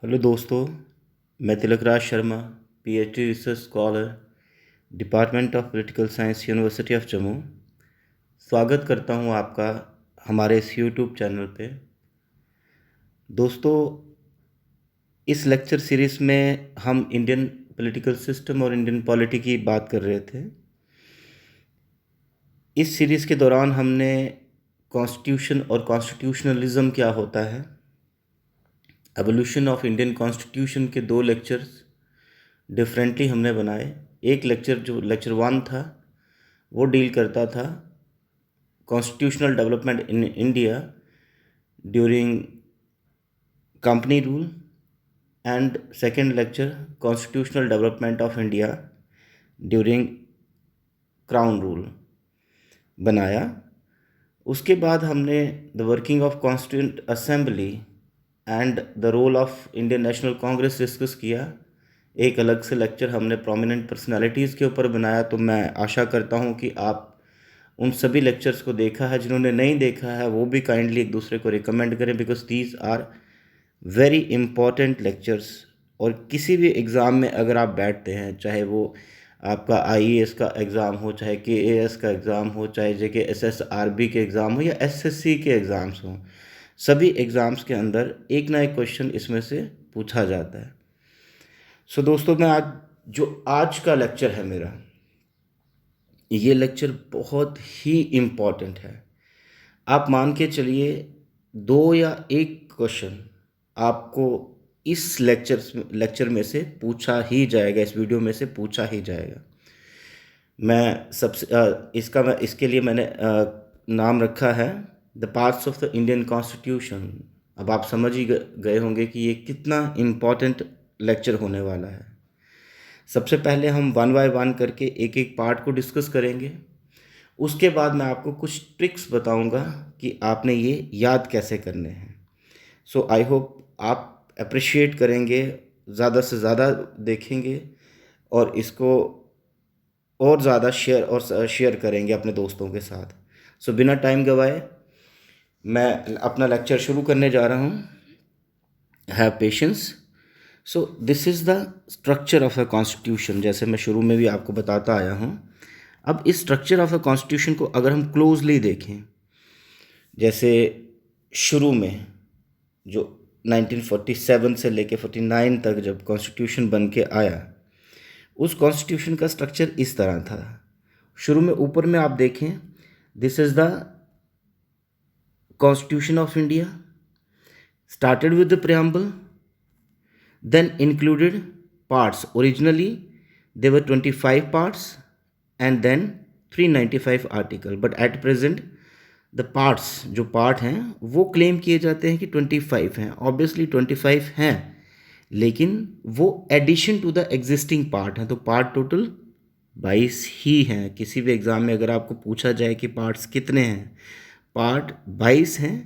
Hello दोस्तों, मैं Tilakraj Sharma, PhD research scholar, department of political science, university of Jammu. स्वागत करता हूं आपका हमारे इस यूट्यूब चैनल पे। दोस्तों, इस लेक्चर सीरीज़ में हम इंडियन पॉलिटिकल सिस्टम और इंडियन पॉलिटी की बात कर रहे थे। इस सीरीज़ के दौरान हमने कॉन्स्टिट्यूशन और कॉन्स्टिट्यूशनलिज्म क्या होता है, एवोल्यूशन ऑफ इंडियन कॉन्स्टिट्यूशन के दो लेक्चर्स डिफरेंटली हमने बनाए। एक लेक्चर जो लेक्चर 1 था वो डील करता था constitutional development in India during company rule, and second lecture constitutional development of India during crown rule बनाया। उसके बाद हमने the working of constituent assembly and the role of Indian National Congress discuss किया। एक अलग से लेक्चर हमने prominent personalities के ऊपर बनाया। तो मैं आशा करता हूँ कि आप उन सभी लेक्चर्स को देखा है। जिन्होंने नहीं देखा है वो भी काइंडली एक दूसरे को रिकमेंड करें, because these are very important lectures. और किसी भी एग्ज़ाम में अगर आप बैठते हैं, चाहे वो आपका आईएएस का एग्ज़ाम हो, चाहे केएएस का एग्ज़ाम हो, चाहे जेके एसएसआरबी के एग्ज़ाम हो या एसएससी के एग्ज़ाम्स हों, सभी एग्ज़ाम्स के अंदर एक ना एक क्वेश्चन इसमें से पूछा जाता है। सो दोस्तों, मैं आज का लेक्चर है मेरा, ये लेक्चर बहुत ही इम्पॉर्टेंट है। आप मान के चलिए 2 या 1 क्वेश्चन आपको इस लेक्चर में से पूछा ही जाएगा, इस वीडियो में से पूछा ही जाएगा। मैं इसके लिए मैंने नाम रखा है the parts of the Indian constitution. अब आप समझ ही गए होंगे कि ये कितना इम्पॉर्टेंट लेक्चर होने वाला है। सबसे पहले हम वन बाय वन करके एक एक पार्ट को डिस्कस करेंगे। उसके बाद मैं आपको कुछ ट्रिक्स बताऊंगा कि आपने ये याद कैसे करने हैं। सो आई होप आप अप्रिशिएट करेंगे, ज़्यादा से ज़्यादा देखेंगे और इसको और ज़्यादा शेयर करेंगे अपने दोस्तों के साथ। सो बिना टाइम गवाए मैं अपना लेक्चर शुरू करने जा रहा हूँ। Have patience. So this is the structure of the constitution, जैसे मैं शुरू में भी आपको बताता आया हूँ। अब इस स्ट्रक्चर ऑफ द कॉन्स्टिट्यूशन को अगर हम क्लोजली देखें, जैसे शुरू में जो 1947 से लेके 49 तक जब कॉन्स्टिट्यूशन बन के आया, उस कॉन्स्टिट्यूशन का स्ट्रक्चर इस तरह था। शुरू में ऊपर में आप देखें, this is the constitution of India, started with the preamble, then included parts. Originally there were 25 parts and then 395 article, but at present the parts जो पार्ट हैं वो क्लेम किए जाते हैं कि 25 हैं। ऑब्वियसली 25 हैं, लेकिन वो addition to the existing part हैं, तो पार्ट टोटल 22 ही हैं। किसी भी एग्ज़ाम में अगर आपको पूछा जाए कि पार्ट्स कितने हैं, पार्ट 22 हैं,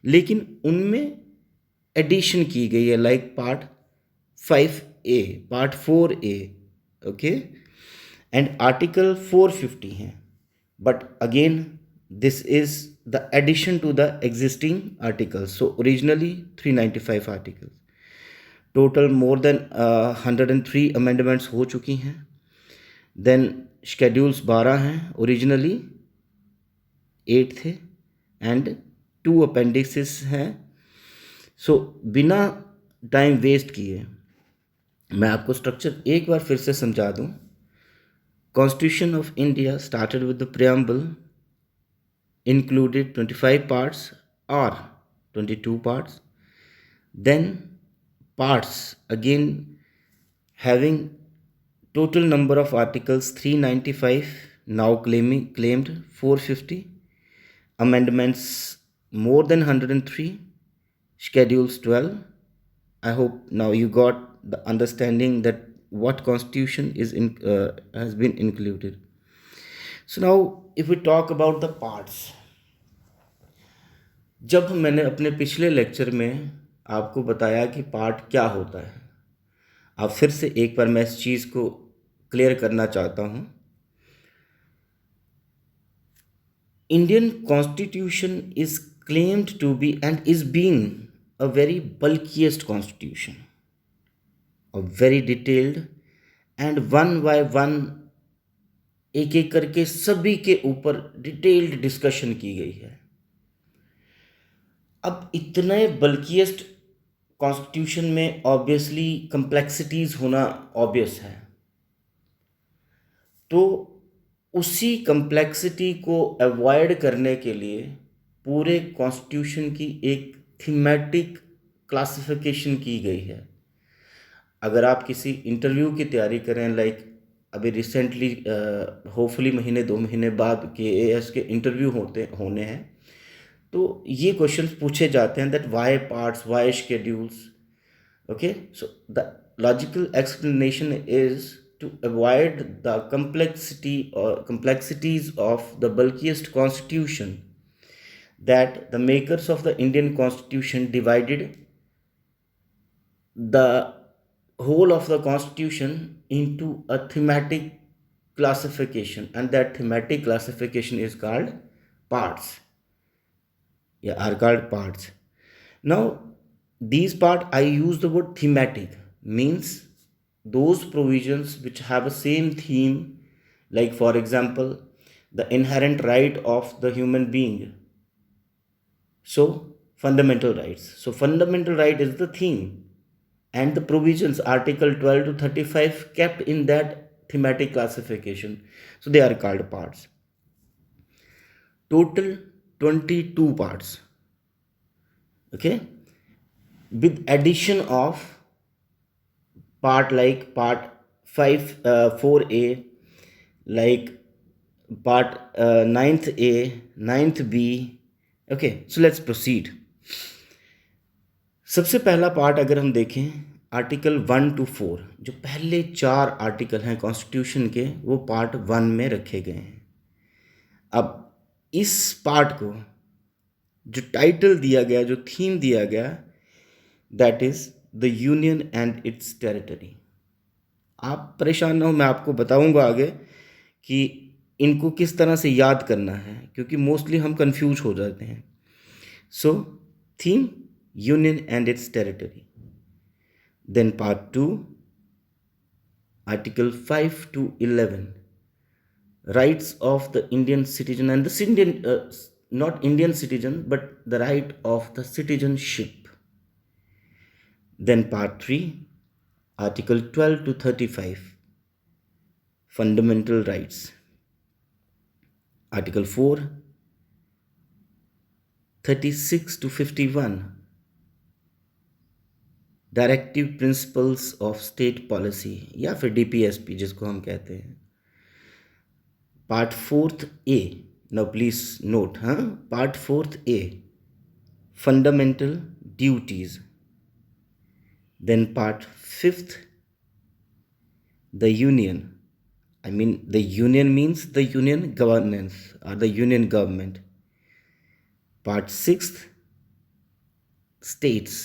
लेकिन उनमें एडिशन की गई है, like part 5A, part 4A, okay, and article 450 हैं। But again this is the addition to the existing articles. So originally 395 articles, total more than 103 amendments हो चुकी हैं। देन शेड्यूल्स 12 हैं, ओरिजिनली 8 थे, एंड 2 अपेंडिक्सेस हैं। सो बिना टाइम वेस्ट किए मैं आपको स्ट्रक्चर एक बार फिर से समझा दूं। Constitution of India started with the preamble, included 25 parts or 22 parts, then parts again having total number of articles 395, now claimed 450, amendments more than 103, schedules 12. I hope now you got the understanding that what constitution has been included. So now if we talk about the parts, जब मैंने अपने पिछले lecture में आपको बताया कि part क्या होता है, अब फिर से एक बार मैं इस चीज़ को क्लियर करना चाहता हूँ। Indian constitution is claimed to be and is being a very bulkiest constitution, a very detailed, and one by one एक एक करके सभी के ऊपर डिटेल्ड डिस्कशन की गई है। अब इतने बल्किएस्ट कॉन्स्टिट्यूशन में ऑब्वियसली कम्प्लेक्सिटीज़ होना ऑब्वियस है, तो उसी कम्प्लेक्सिटी को अवॉइड करने के लिए पूरे कॉन्स्टिट्यूशन की एक थीमेटिक क्लासिफिकेशन की गई है। अगर आप किसी इंटरव्यू की तैयारी करें, लाइक अभी रिसेंटली होपफुली महीने 2 महीने बाद KAS के इंटरव्यू होने हैं, तो ये क्वेश्चंस पूछे जाते हैं that why parts, why schedules. Okay, so the logical explanation is to avoid the complexity or complexities of the bulkiest constitution, that the makers of the Indian constitution divided the whole of the constitution into a thematic classification, and that thematic classification is called parts, are called parts. Now these part, I use the word thematic, means those provisions which have a same theme, like for example the inherent right of the human being, so fundamental rights. So fundamental right is the theme, and the provisions article 12 to 35 kept in that thematic classification, so they are called parts. Total 22 parts, okay, with addition of part like part 5 4a, like part 9th A, 9th B. Okay, so let's proceed. सबसे पहला part अगर हम देखें, article 1 to 4, जो पहले 4 article हैं constitution के, वो पार्ट 1 में रखे गए हैं। अब इस पार्ट को जो टाइटल दिया गया, जो थीम दिया गया, that is the union and its territory. आप परेशान ना हो, मैं आपको बताऊंगा आगे कि इनको किस तरह से याद करना है, क्योंकि मोस्टली हम कंफ्यूज हो जाते हैं। So theme, union and its territory. Then part 2, article 5 to 11, rights of the Indian citizen and the Indian, not Indian citizen, but the right of the citizenship. Then part 3, article 12 to 35, fundamental rights. Article 4, 36 to 51, directive principles of state policy, या फिर DPSP जिसको हम कहते हैं। Part 4th A, now please note, part 4th A, fundamental duties. Then part 5th, the union. I mean, the union means the union governance or the union government. Part 6th, states.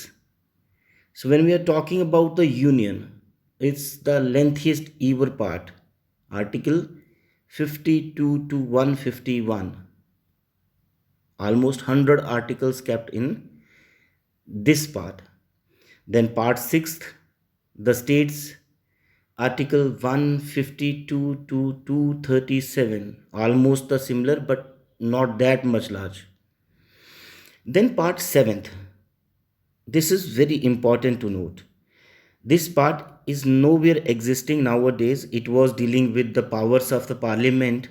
So when we are talking about the union, it's the lengthiest ever part, article 52 to 151, almost 100 articles kept in this part. Then part 6th, the states, article 152 to 237, almost the similar but not that much large. Then part 7th, this is very important to note. This part is nowhere existing nowadays. It was dealing with the powers of the parliament,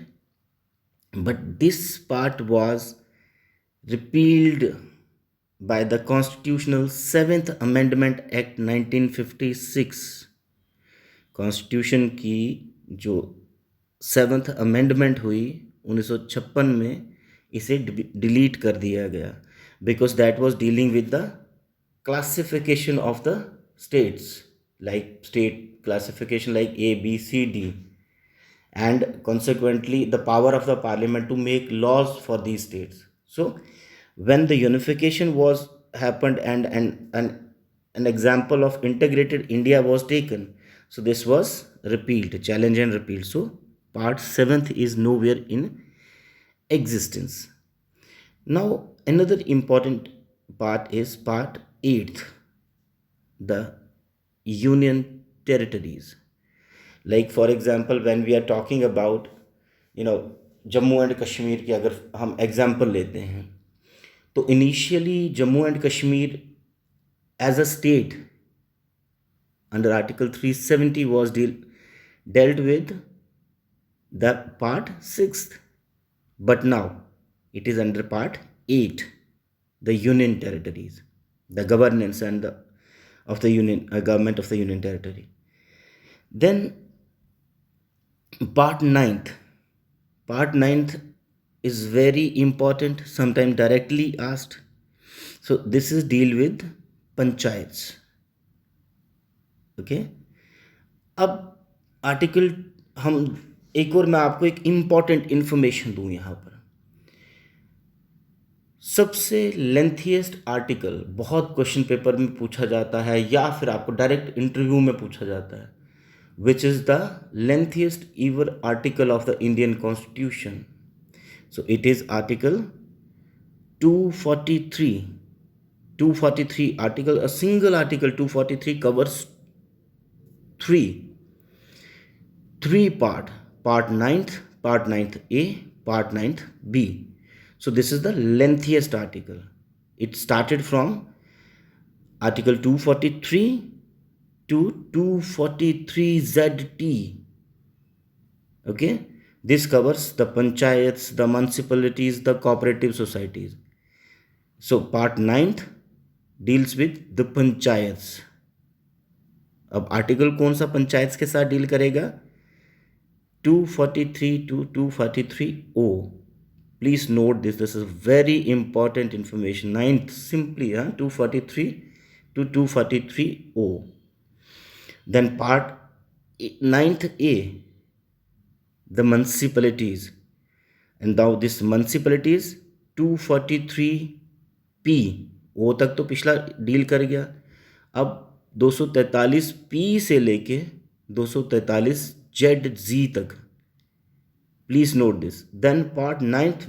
but this part was repealed by the Constitutional 7th Amendment Act 1956. Constitution की जो 7th amendment हुई 1956 में, इसे delete कर दिया गया, because that was dealing with the classification of the states, like state classification like A, B, C, D, and consequently the power of the parliament to make laws for these states. So when the unification was happened and an example of integrated India was taken, so this was repealed, challenge and repealed. So part 7th is nowhere in existence. Now another important part is part 8th, the union territories. Like for example, when we are talking about Jammu and Kashmir की अगर हम example लेते हैं, तो initially Jammu and Kashmir as a state under Article 370 was dealt with the part 6th, but now it is under part 8, the union territories, the governance and of the union government of the union territory. Then part ninth is very important, sometimes directly asked. So this is deal with panchayats. Okay अब article हम एक और मैं आपको एक important information दूं यहाँ पर। सबसे लेंथीएस्ट आर्टिकल बहुत क्वेश्चन पेपर में पूछा जाता है या फिर आपको डायरेक्ट इंटरव्यू में पूछा जाता है, which is the lengthiest ever article of the Indian constitution. So it is article 243 article, a single article 243 covers three part ninth A, part ninth B. So this is the lengthiest article. It started from article 243 to 243ZT. Okay, this covers the panchayats, the municipalities, the cooperative societies. So part ninth deals with the panchayats. अब article कौन सा पंचायत के साथ deal करेगा? 243 to 243O. Please note this is very important information. Ninth simply 243 to 243O. Then part ninth A, the municipalities, and now this municipalities 243P. O तक तो पिछला deal कर गया. अब 243P से लेके 243ZZ तक. Please note this. Then part ninth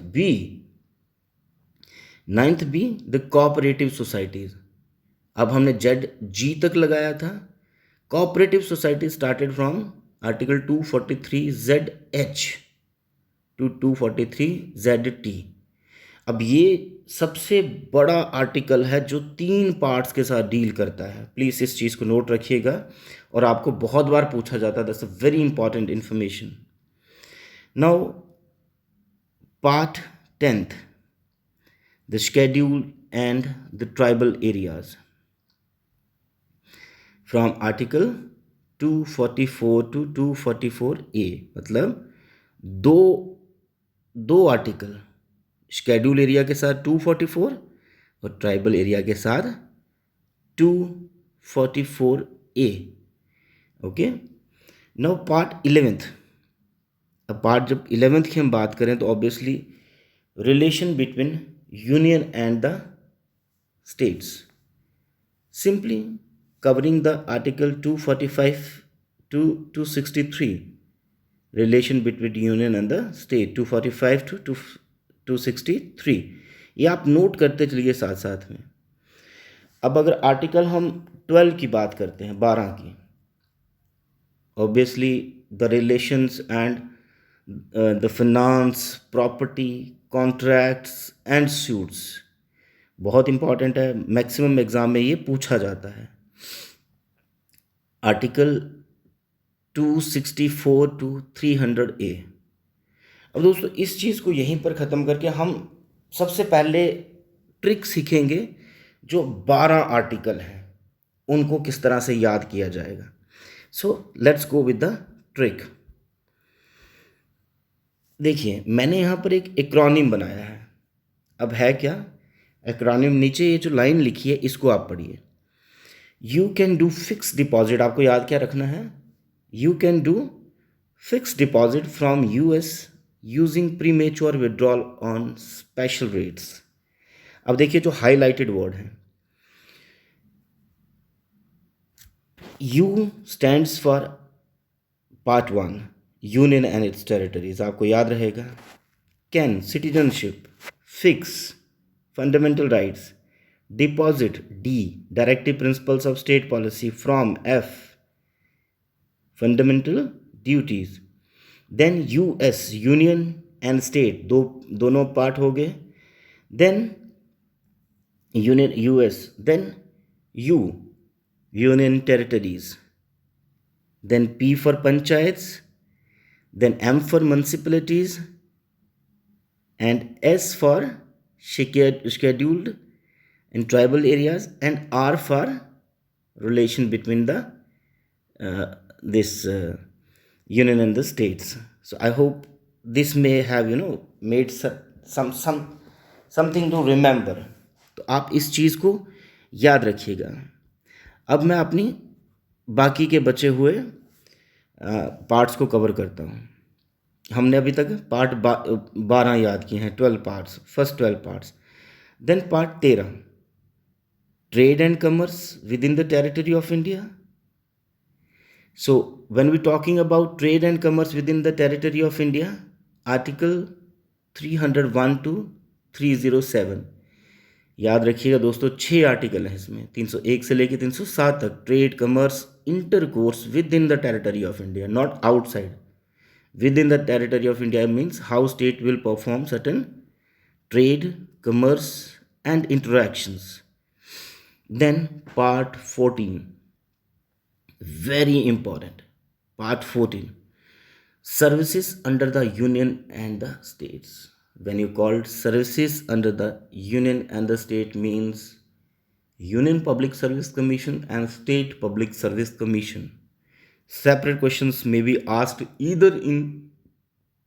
B, the cooperative societies. अब हमने ZG तक लगाया था. Cooperative society started from article 243ZH to 243ZT. अब ये सबसे बड़ा आर्टिकल है जो 3 पार्ट्स के साथ डील करता है. प्लीज़ इस चीज़ को नोट रखिएगा और आपको बहुत बार पूछा जाता है. That's a very important information. Now part 10th, the schedule and the tribal areas. From article 244 to 244A. मतलब दो आर्टिकल, शेड्यूल एरिया के साथ 244 और ट्राइबल एरिया के साथ 244A. Okay. Now part 11th. अब पार्ट जब 11th की हम बात करें तो obviously relation between union and the states. Simply covering the article 245 to 263, relation between union and the state. 245 to 263 ये आप नोट करते चलिए साथ साथ में. अब अगर आर्टिकल हम 12 की बात करते हैं, 12 की, obviously the relations and the finance, property, contracts and suits. बहुत इंपॉर्टेंट है, मैक्सिमम एग्जाम में ये पूछा जाता है. Article 264 to 300A. अब दोस्तों इस चीज़ को यहीं पर ख़त्म करके हम सबसे पहले ट्रिक सीखेंगे. जो 12 आर्टिकल हैं उनको किस तरह से याद किया जाएगा. So let's go with the trick. देखिए मैंने यहाँ पर एक एक्रोनिम बनाया है. अब है क्या एक्रोनिम? नीचे ये जो लाइन लिखी है इसको आप पढ़िए. You can do fix deposit. आपको याद क्या रखना है? You can do fix deposit from US using premature withdrawal on special rates. अब देखिए जो हाईलाइटेड वर्ड है, you stands for part 1 union and it's territories. आपको याद रहेगा. Can citizenship, fix fundamental rights, deposit, D, directive principles of state policy, from F, fundamental duties. Then US, union and state, दोनों part हो गए. Then union US, then U, union territories, then P for panchayats, then M for municipalities, and S for scheduled and tribal areas, and R for relation between the this union and the states. So I hope this may have made something to remember. तो आप इस चीज़ को याद रखिएगा. अब मैं अपनी बाकी के बचे हुए पार्ट्स को कवर करता हूँ. हमने अभी तक पार्ट 12 याद किए हैं, 12 parts, first 12 parts. Then part 13, trade and commerce within the territory of India. So when we talking about trade and commerce within the territory of India, Article 301 to 307, याद रखिएगा दोस्तों, 6 आर्टिकल हैं इसमें, 301 से लेकर 307 तक. Trade commerce intercourse within the territory of India, not outside. Within the territory of India means how state will perform certain trade, commerce and interactions. Then part 14, very important, part 14, services under the union and the states. When you called services under the union and the state means Union Public Service Commission and State Public Service Commission. Separate questions may be asked either in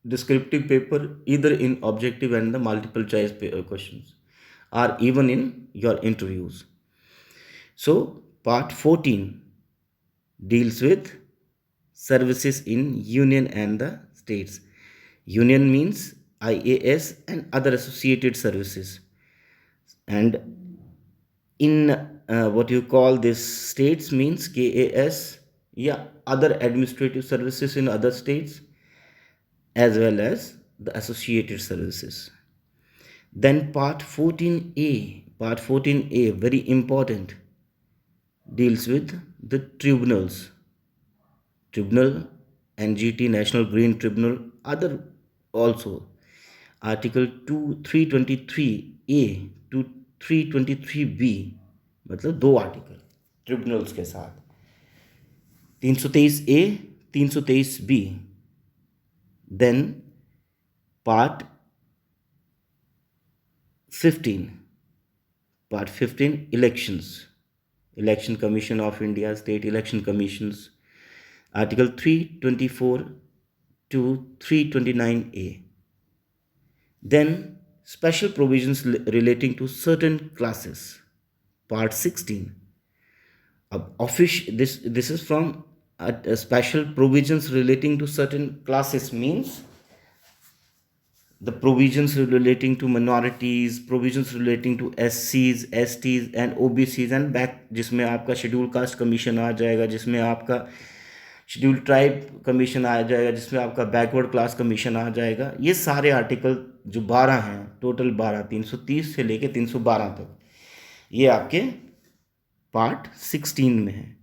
descriptive paper, either in objective and the multiple choice questions, or even in your interviews. So part 14 deals with services in union and the states. Union means IAS and other associated services, and in what you call this states means KAS, other administrative services in other states, as well as the associated services. Then part 14A, very important, deals with the tribunals. Tribunal, NGT, National Green Tribunal, other also. Article 323A to 323B, मतलब 2 article tribunals के साथ. 323A, 323B. Then part 15, elections. Election Commission of India, State Election Commissions, Article 324 to 329A. Then special provisions relating to certain classes, Part 16. This is from special provisions relating to certain classes means the provisions relating to minorities, provisions relating to SCs, STs and OBCs and back, जिसमें आपका schedule caste commission आ जाएगा, जिसमें आपका schedule tribe commission आ जाएगा, जिसमें आपका backward class commission आ जाएगा. ये सारे आर्टिकल जो 12 हैं, टोटल 12, 330 से लेके 312 तक, ये आपके पार्ट 16 में है.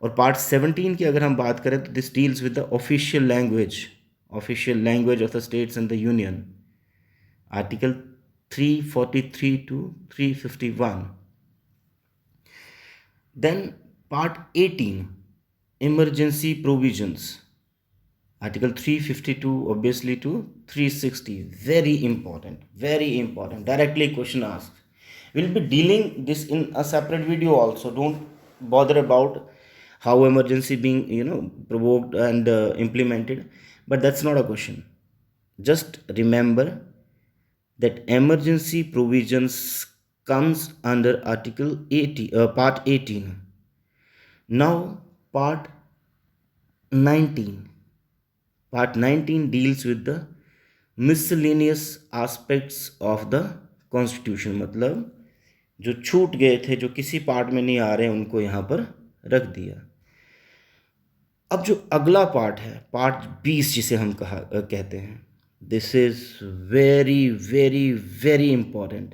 और पार्ट 17 की अगर हम बात करें तो this deals with the official language of the states and the union. Article 343 to 351. Then part 18, emergency provisions, Article 352 obviously to 360. Very important, directly question asked. We'll be dealing this in a separate video also. Don't bother about how emergency being provoked and implemented, but that's not a question. Just remember that emergency provisions comes under Article 80, Part 18. Now Part 19. Part 19 deals with the miscellaneous aspects of the Constitution. मतलब जो छूट गए थे, जो किसी part में नहीं आ रहे, उनको यहाँ पर रख दिया. अब जो अगला पार्ट है, पार्ट 20 जिसे हम कहते हैं, this is very important.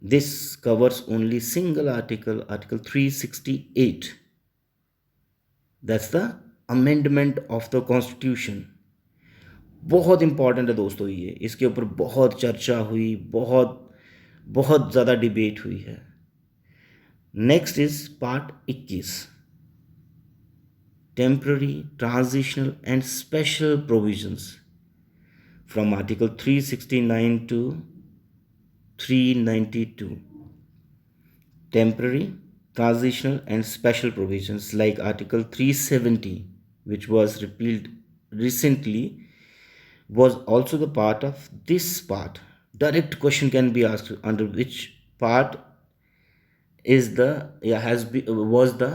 This covers only single article, Article 368. That's the amendment of the Constitution. बहुत इंपॉर्टेंट है दोस्तों, ये इसके ऊपर बहुत चर्चा हुई, बहुत बहुत ज़्यादा डिबेट हुई है. Next is part 21, temporary, transitional and special provisions from Article 369 to 392. Temporary, transitional and special provisions like Article 370, which was repealed recently, was also the part of this part. Direct question can be asked, under which part is the was the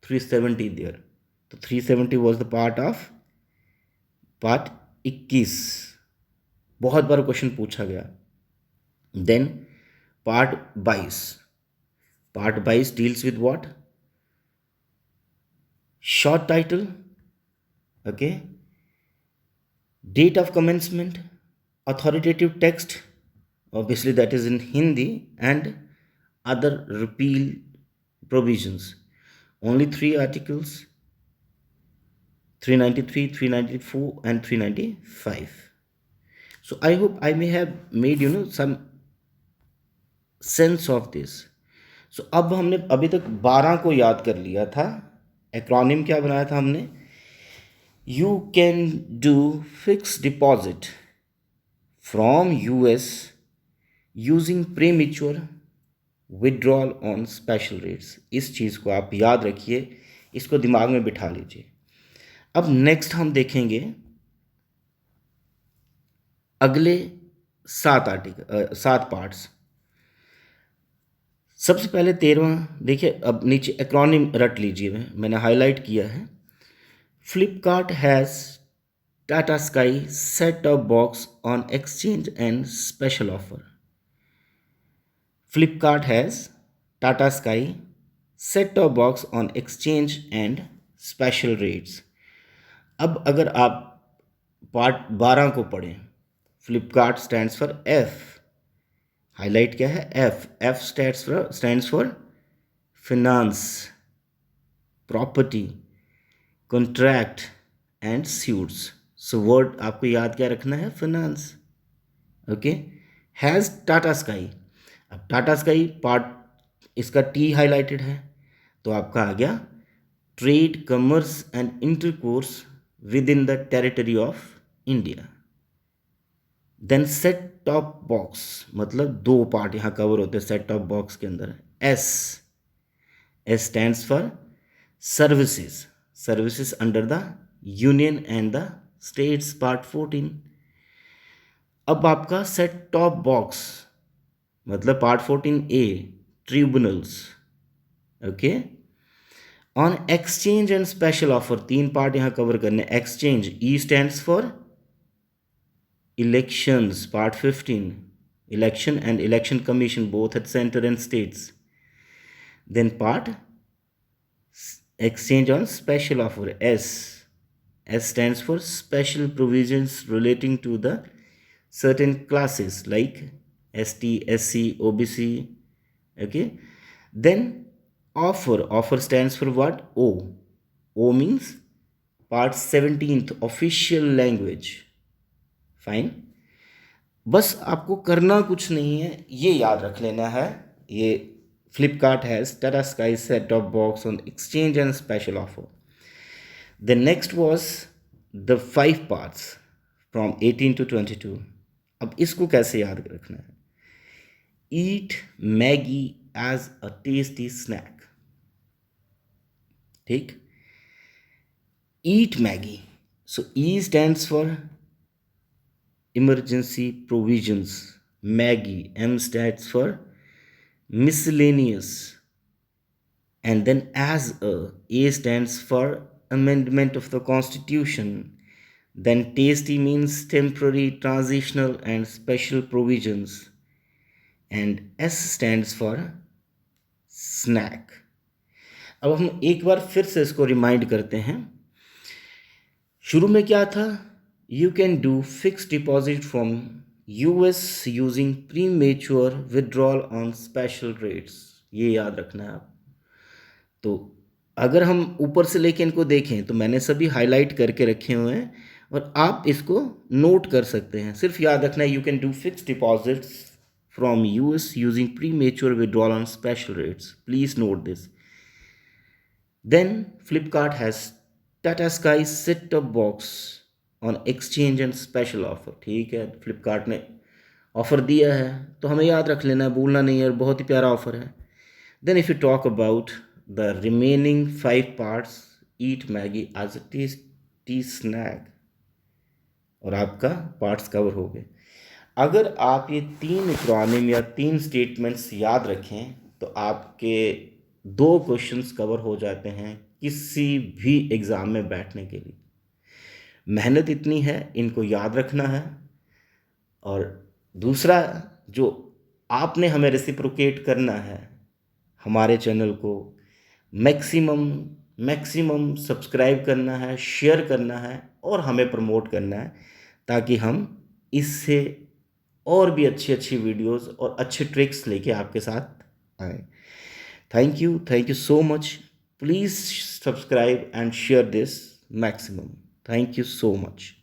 370 there. So 370 was the part of part 21. बहुत बार question पूछा गया. Then part 22 deals with what? Short title, okay, date of commencement, authoritative text, obviously that is in Hindi, and other repeal provisions. Only 3 articles, 393, 394 and 395. So I hope I may have made some sense of this. So अब हमने अभी तक 12 को याद कर लिया था. Acronym क्या बनाया था हमने? You can do fixed deposit from US using premature withdrawal on special rates. इस चीज़ को आप याद रखिए, इसको दिमाग में बिठा लीजिए. अब नेक्स्ट हम देखेंगे अगले 7 पार्ट्स. सबसे पहले 13वां देखिए. अब नीचे एक्रोनिम रट लीजिए, मैंने हाईलाइट किया है. Flipkart has Tata Sky set top box on exchange and special offer. Flipkart has Tata Sky set top box on exchange and special rates. अब अगर आप पार्ट 12 को पढ़ें, Flipkart stands for F. Highlight क्या है? F stands for finance, property, contract and suits. So word आपको याद क्या रखना है? Finance. Okay. Has Tata sky. अब टाटा स्काई पार्ट, इसका टी हाईलाइटेड है, तो आपका आ गया trade, commerce and intercourse within the territory of India. Then set top box, मतलब 2 पार्ट यहाँ कवर होते हैं सेट टॉप बॉक्स के अंदर. S stands for services under the union and the states, part 14. अब आपका सेट टॉप बॉक्स मतलब part 14A, tribunals. Okay. On exchange and special offer 3 part यहाँ कवर करने. Exchange, E stands for elections, part 15, election and election commission both at center and states. Then part exchange on special offer, S stands for special provisions relating to the certain classes like ST, SC, OBC. Okay. Then offer stands for what? O means part 17th, official language. Fine. बस आपको करना कुछ नहीं है, ये याद रख लेना है. ये Flipkart has Tata Sky set top box on exchange and special offer. The next was the 5 parts from 18 to 22. अब इसको कैसे याद रखना है? Eat Maggi as a tasty snack. ठीक. Eat Maggi. So E stands for emergency provisions, Maggie. M stands for miscellaneous. And then as A stands for amendment of the Constitution. Then tasty means temporary, transitional and special provisions. And S stands for snack. अब हम एक बार फिर से इसको remind करते हैं. शुरू में क्या था? You can do fixed deposit from US using premature withdrawal on special rates, ये याद रखना है आप। तो अगर हम ऊपर से लेके इनको देखें तो मैंने सभी हाईलाइट करके रखे हुए हैं और आप इसको नोट कर सकते हैं। सिर्फ याद रखना है, you can do fix deposits from US using premature withdrawal on special rates, please note this. Then Flipkart has Tata Sky set top box on exchange and special offer. ठीक है, फ्लिपकार्ट ने ऑफर दिया है तो हमें याद रख लेना है, भूलना नहीं है, और बहुत ही प्यारा ऑफर है। Then if you talk about the remaining 5 parts, eat Maggie as a tasty snack, और आपका पार्ट्स कवर हो गए। अगर आप ये 3 एक्रोनिम या 3 स्टेटमेंट्स याद रखें तो आपके 2 क्वेश्चंस कवर हो जाते हैं किसी भी एग्ज़ाम में बैठने के लिए। मेहनत इतनी है, इनको याद रखना है। और दूसरा, जो आपने हमें रेसिप्रोकेट करना है, हमारे चैनल को मैक्सिमम सब्सक्राइब करना है, शेयर करना है और हमें प्रमोट करना है, ताकि हम इससे और भी अच्छी अच्छी वीडियोस और अच्छे ट्रिक्स लेके आपके साथ आए। Thank you so much. Please subscribe and share this maximum. Thank you so much.